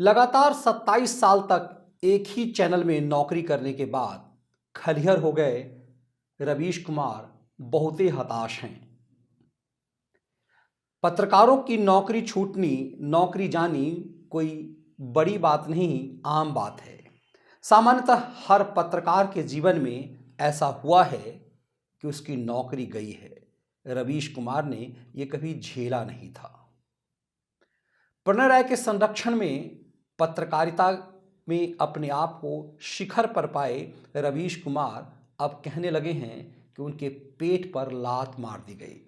लगातार 27 साल तक एक ही चैनल में नौकरी करने के बाद खलिहर हो गए रवीश कुमार बहुत ही हताश हैं। पत्रकारों की नौकरी छूटनी, नौकरी जानी कोई बड़ी बात नहीं, आम बात है। सामान्यतः हर पत्रकार के जीवन में ऐसा हुआ है कि उसकी नौकरी गई है। रवीश कुमार ने यह कभी झेला नहीं था। प्रणय राय के संरक्षण में पत्रकारिता में अपने आप को शिखर पर पाए रवीश कुमार अब कहने लगे हैं कि उनके पेट पर लात मार दी गई।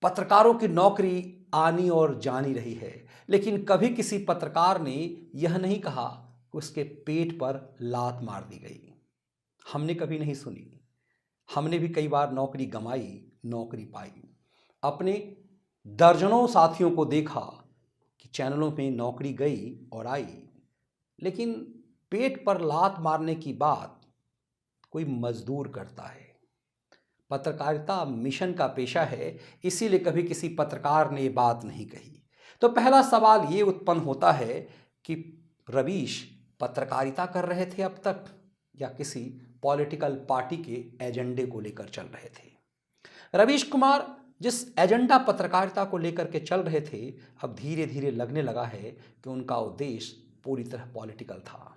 पत्रकारों की नौकरी आनी और जानी रही है, लेकिन कभी किसी पत्रकार ने यह नहीं कहा कि उसके पेट पर लात मार दी गई। हमने कभी नहीं सुनी। हमने भी कई बार नौकरी गंवाई, नौकरी पाई। अपने दर्जनों साथियों को देखा कि चैनलों में नौकरी गई और आई, लेकिन पेट पर लात मारने की बात कोई मजदूर करता है। पत्रकारिता मिशन का पेशा है, इसीलिए कभी किसी पत्रकार ने ये बात नहीं कही। तो पहला सवाल ये उत्पन्न होता है कि रवीश पत्रकारिता कर रहे थे अब तक, या किसी पॉलिटिकल पार्टी के एजेंडे को लेकर चल रहे थे। रवीश कुमार जिस एजेंडा पत्रकारिता को लेकर के चल रहे थे, अब धीरे धीरे लगने लगा है कि उनका उद्देश्य पूरी तरह पॉलिटिकल था।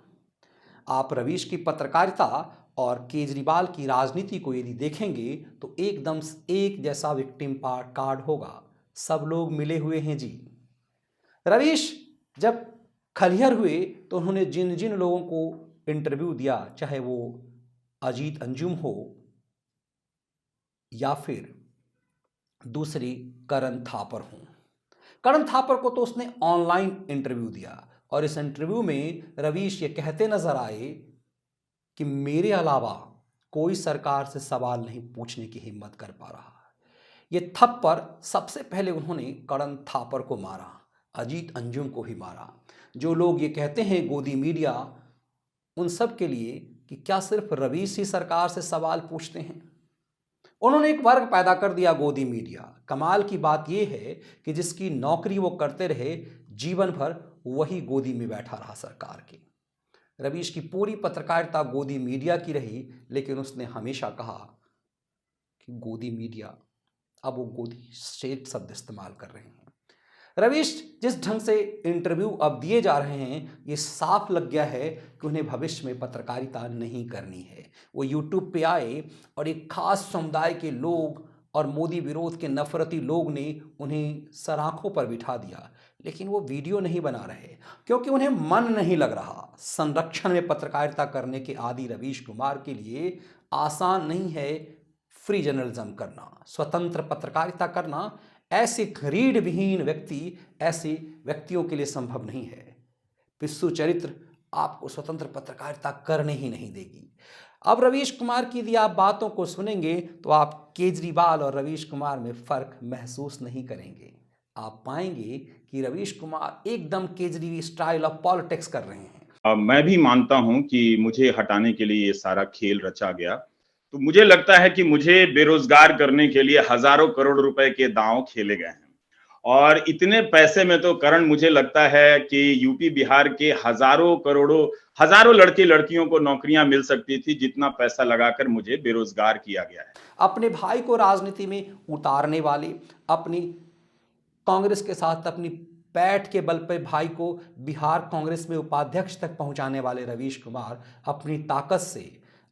आप रवीश की पत्रकारिता और केजरीवाल की राजनीति को यदि देखेंगे तो एकदम एक जैसा विक्टिम कार्ड होगा। सब लोग मिले हुए हैं जी। रवीश जब खलिहर हुए तो उन्होंने जिन जिन लोगों को इंटरव्यू दिया, चाहे वो अजीत अंजुम हो या फिर दूसरी करण थापर हो। करण थापर को तो उसने ऑनलाइन इंटरव्यू दिया और इस इंटरव्यू में रवीश ये कहते नजर आए कि मेरे अलावा कोई सरकार से सवाल नहीं पूछने की हिम्मत कर पा रहा। ये थप्पड़ सबसे पहले उन्होंने करण थापर को मारा, अजीत अंजुम को भी मारा। जो लोग ये कहते हैं गोदी मीडिया, उन सब के लिए कि क्या सिर्फ रवीश ही सरकार से सवाल पूछते हैं। उन्होंने एक वर्ग पैदा कर दिया, गोदी मीडिया। कमाल की बात यह है कि जिसकी नौकरी वो करते रहे जीवन भर, वही गोदी में बैठा रहा सरकार के। रवीश की पूरी पत्रकारिता गोदी मीडिया की रही, लेकिन उसने हमेशा कहा कि गोदी मीडिया, अब वो गोदी स्टेट शब्द इस्तेमाल कर रहे हैं। रवीश जिस ढंग से इंटरव्यू अब दिए जा रहे हैं, ये साफ लग गया है कि उन्हें भविष्य में पत्रकारिता नहीं करनी है। वो यूट्यूब पे आए और एक खास समुदाय के लोग और मोदी विरोध के नफरती लोग ने उन्हें सराखों पर बिठा दिया, लेकिन वो वीडियो नहीं बना रहे क्योंकि उन्हें मन नहीं लग रहा। संरक्षण में पत्रकारिता करने के आदी रवीश कुमार के लिए आसान नहीं है फ्री जर्नलिज्म करना, स्वतंत्र पत्रकारिता करना। ऐसे रीढ़ विहीन व्यक्ति, ऐसे व्यक्तियों के लिए संभव नहीं है। पिस्सू चरित्र आपको स्वतंत्र पत्रकारिता करने ही नहीं देगी। अब रवीश कुमार की यदि आप बातों को सुनेंगे तो आप केजरीवाल और रवीश कुमार में फर्क महसूस नहीं करेंगे। आप पाएंगे कि रवीश कुमार एकदम केजरी स्टाइल ऑफ पॉलिटिक्स कर रहे हैं। मैं भी मानता हूं कि मुझे हटाने के लिए ये सारा खेल रचा गया। तो मुझे लगता है कि मुझे बेरोजगार करने के लिए हजारों करोड़ रुपए के दांव खेले गए हैं, और इतने पैसे में तो करण, मुझे लगता है कि यूपी बिहार के हजारों लड़के लड़कियों को नौकरियां मिल सकती थी, जितना पैसा लगाकर मुझे बेरोजगार किया गया है। अपने भाई को राजनीति में उतारने वाले, अपनी कांग्रेस के साथ अपनी पैठ के बल पर भाई को बिहार कांग्रेस में उपाध्यक्ष तक पहुंचाने वाले रवीश कुमार अपनी ताकत से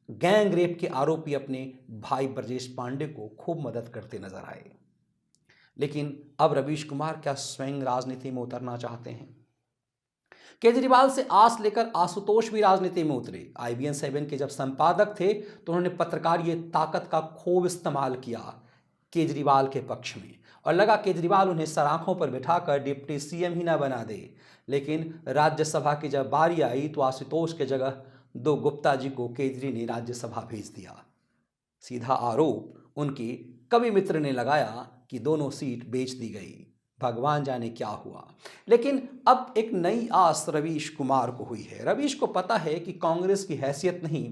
गैंग रेप के आरोपी अपने भाई ब्रजेश पांडे को खूब मदद करते नजर आए। लेकिन अब रवीश कुमार क्या स्वयं राजनीति में उतरना चाहते हैं? केजरीवाल से आस लेकर आशुतोष भी राजनीति में उतरे। IBN 7 के जब संपादक थे तो उन्होंने पत्रकार ये ताकत का खूब इस्तेमाल किया केजरीवाल के पक्ष में, और लगा केजरीवाल उन्हें सराखों पर बिठाकर डिप्टी CM ही ना बना दे। लेकिन राज्यसभा की जब बारी आई तो आशुतोष के जगह 2 गुप्ता जी को केजरी ने राज्यसभा भेज दिया। सीधा आरोप उनके कवि मित्र ने लगाया कि दोनों सीट बेच दी गई। भगवान जाने क्या हुआ। लेकिन अब एक नई आस रवीश कुमार को हुई है। रवीश को पता है कि कांग्रेस की हैसियत नहीं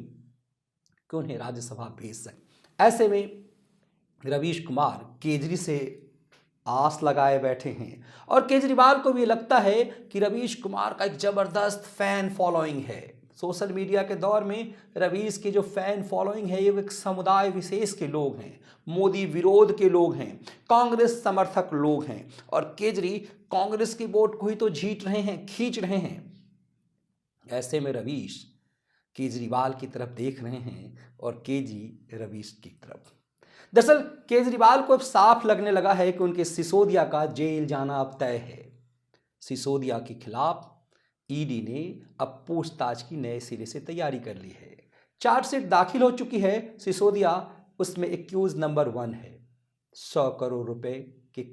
कि उन्हें राज्यसभा भेज सके। ऐसे में रवीश कुमार केजरी से आस लगाए बैठे हैं और केजरीवाल को भी लगता है कि रवीश कुमार का एक जबरदस्त फैन फॉलोइंग है। सोशल मीडिया के दौर में रवीश की जो फैन फॉलोइंग है ये एक समुदाय विशेष के लोग हैं, मोदी विरोध के लोग हैं, कांग्रेस समर्थक लोग हैं और केजरी कांग्रेस की वोट को ही तो जीत रहे हैं, खींच रहे हैं। ऐसे में रवीश केजरीवाल की तरफ देख रहे हैं और केजी रवीश की तरफ। दरअसल केजरीवाल को अब साफ लगने लगा है कि उनके सिसोदिया का जेल जाना अब तय है। सिसोदिया के खिलाफ ईडी ने अब पूछताछ की नए सिरे से तैयारी कर ली है। चार्जशीट दाखिल हो चुकी है। सिसोदिया उसमें एक्यूज नंबर 1 है। 100 करोड़ रुपए के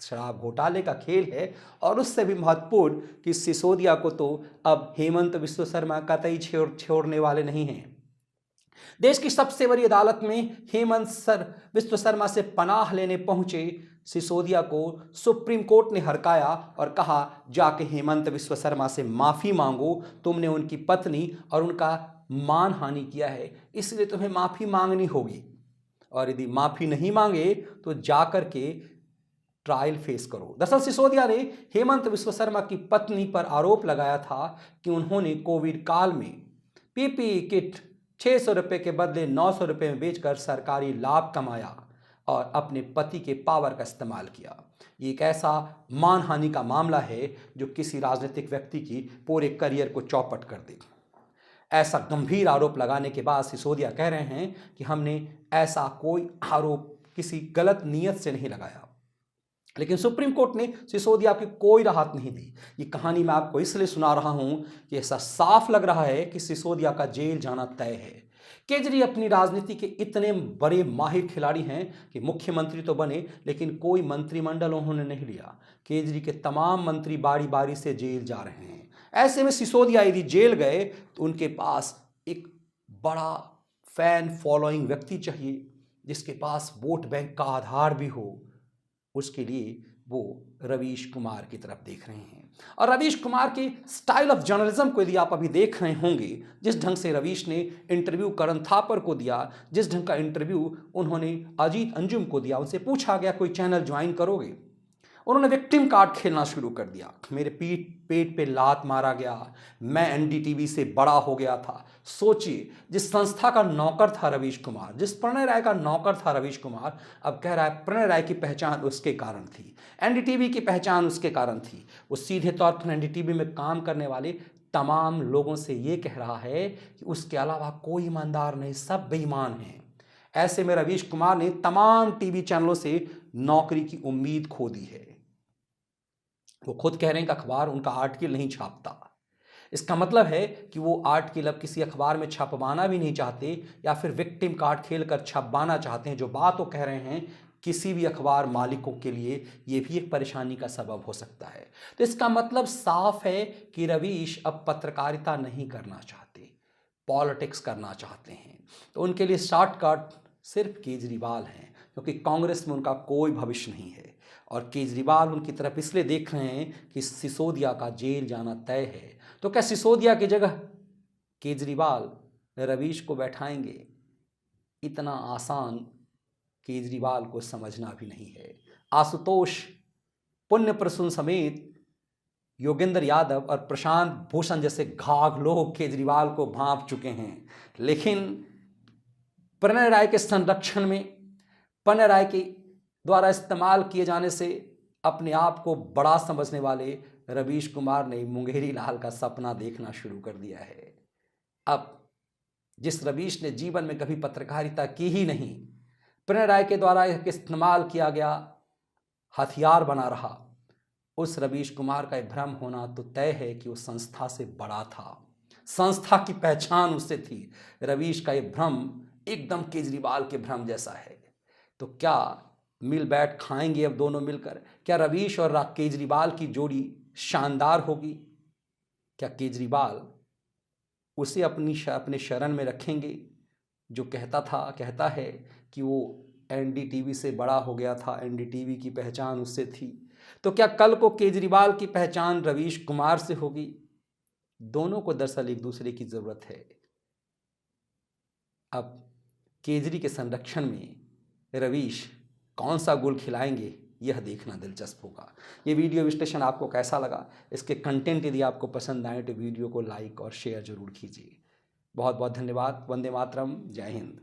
शराब घोटाले का खेल है और उससे भी महत्वपूर्ण कि सिसोदिया को तो अब हेमंत विश्व शर्मा कतई छोड़ने वाले नहीं हैं। देश की सबसे बड़ी अदालत में हेमंत विश्व शर्मा से पनाह लेने पहुंचे सिसोदिया को सुप्रीम कोर्ट ने हरकाया और कहा, जाके हेमंत विश्व शर्मा से माफी मांगो, तुमने उनकी पत्नी और उनका मानहानि किया है, इसलिए तुम्हें माफी मांगनी होगी और यदि माफी नहीं मांगे तो जाकर के ट्रायल फेस करो। दरअसल सिसोदिया ने हेमंत विश्व शर्मा की पत्नी पर आरोप लगाया था कि उन्होंने कोविड काल में पीपीई किट 600 रुपए के बदले 900 रुपए में बेचकर सरकारी लाभ कमाया और अपने पति के पावर का इस्तेमाल किया। ये एक ऐसा मानहानि का मामला है जो किसी राजनीतिक व्यक्ति की पूरे करियर को चौपट कर दे। ऐसा गंभीर आरोप लगाने के बाद सिसोदिया कह रहे हैं कि हमने ऐसा कोई आरोप किसी गलत नीयत से नहीं लगाया। लेकिन सुप्रीम कोर्ट ने सिसोदिया की कोई राहत नहीं दी। ये कहानी मैं आपको इसलिए सुना रहा हूं कि ऐसा साफ लग रहा है कि सिसोदिया का जेल जाना तय है। केजरी अपनी राजनीति के इतने बड़े माहिर खिलाड़ी हैं कि मुख्यमंत्री तो बने लेकिन कोई मंत्रिमंडल उन्होंने नहीं लिया। केजरी के तमाम मंत्री बारी बारी से जेल जा रहे हैं। ऐसे में सिसोदिया यदि जेल गए तो उनके पास एक बड़ा फैन फॉलोइंग व्यक्ति चाहिए जिसके पास वोट बैंक का आधार भी हो। उसके लिए वो रवीश कुमार की तरफ देख रहे हैं और रवीश कुमार के स्टाइल ऑफ जर्नलिज्म को यदि आप अभी देख रहे होंगे, जिस ढंग से रवीश ने इंटरव्यू करण थापर को दिया, जिस ढंग का इंटरव्यू उन्होंने अजीत अंजुम को दिया, उनसे पूछा गया कोई चैनल ज्वाइन करोगे, उन्होंने विक्टिम कार्ड खेलना शुरू कर दिया। मेरे पेट पे लात मारा गया, मैं एनडीटीवी से बड़ा हो गया था। सोचिए, जिस संस्था का नौकर था रवीश कुमार, जिस प्रणय राय का नौकर था रवीश कुमार, अब कह रहा है प्रणय राय की पहचान उसके कारण थी, एनडीटीवी की पहचान उसके कारण थी। वो सीधे तौर पर एनडीटीवी में काम करने वाले तमाम लोगों से ये कह रहा है कि उसके अलावा कोई ईमानदार नहीं, सब बेईमान हैं। ऐसे में रवीश कुमार ने तमाम टीवी चैनलों से नौकरी की उम्मीद खो दी है। वो खुद कह रहे हैं कि अखबार उनका आर्टिकल नहीं छापता। इसका मतलब है कि वो आर्टिकल अब किसी अखबार में छपवाना भी नहीं चाहते या फिर विक्टिम कार्ड खेलकर छपवाना चाहते हैं। जो बात वो कह रहे हैं किसी भी अखबार मालिकों के लिए ये भी एक परेशानी का सबब हो सकता है। तो इसका मतलब साफ है कि रवीश अब पत्रकारिता नहीं करना चाहते, पॉलिटिक्स करना चाहते हैं। तो उनके लिए शॉर्टकट सिर्फ केजरीवाल हैं, क्योंकि कांग्रेस में उनका कोई भविष्य नहीं है और केजरीवाल उनकी तरफ इसलिए देख रहे हैं कि सिसोदिया का जेल जाना तय है। तो क्या सिसोदिया की जगह केजरीवाल रवीश को बैठाएंगे? इतना आसान केजरीवाल को समझना भी नहीं है। आशुतोष पुण्य प्रसून समेत योगेंद्र यादव और प्रशांत भूषण जैसे घाघ लोग केजरीवाल को भांप चुके हैं, लेकिन प्रणय राय के संरक्षण में, प्रणय राय के द्वारा इस्तेमाल किए जाने से अपने आप को बड़ा समझने वाले रवीश कुमार ने मुंगेरी लाल का सपना देखना शुरू कर दिया है। अब जिस रवीश ने जीवन में कभी पत्रकारिता की ही नहीं, प्रणय राय के द्वारा इस्तेमाल किया गया हथियार बना रहा, उस रवीश कुमार का भ्रम होना तो तय है कि वो संस्था से बड़ा था, संस्था की पहचान उससे थी। रवीश का ये भ्रम एकदम केजरीवाल के भ्रम जैसा है। तो क्या मिल बैठ खाएंगे अब दोनों मिलकर? क्या रवीश और केजरीवाल की जोड़ी शानदार होगी? क्या केजरीवाल उसे अपने शरण में रखेंगे जो कहता है कि वो एनडीटीवी से बड़ा हो गया था, एनडीटीवी की पहचान उससे थी? तो क्या कल को केजरीवाल की पहचान रवीश कुमार से होगी? दोनों को दरअसल एक दूसरे की जरूरत है। अब केजरी के संरक्षण में रवीश कौन सा गुल खिलाएंगे यह देखना दिलचस्प होगा। ये वीडियो विश्लेषण आपको कैसा लगा, इसके कंटेंट यदि आपको पसंद आए तो वीडियो को लाइक और शेयर जरूर कीजिए। बहुत बहुत धन्यवाद। वंदे मातरम। जय हिंद।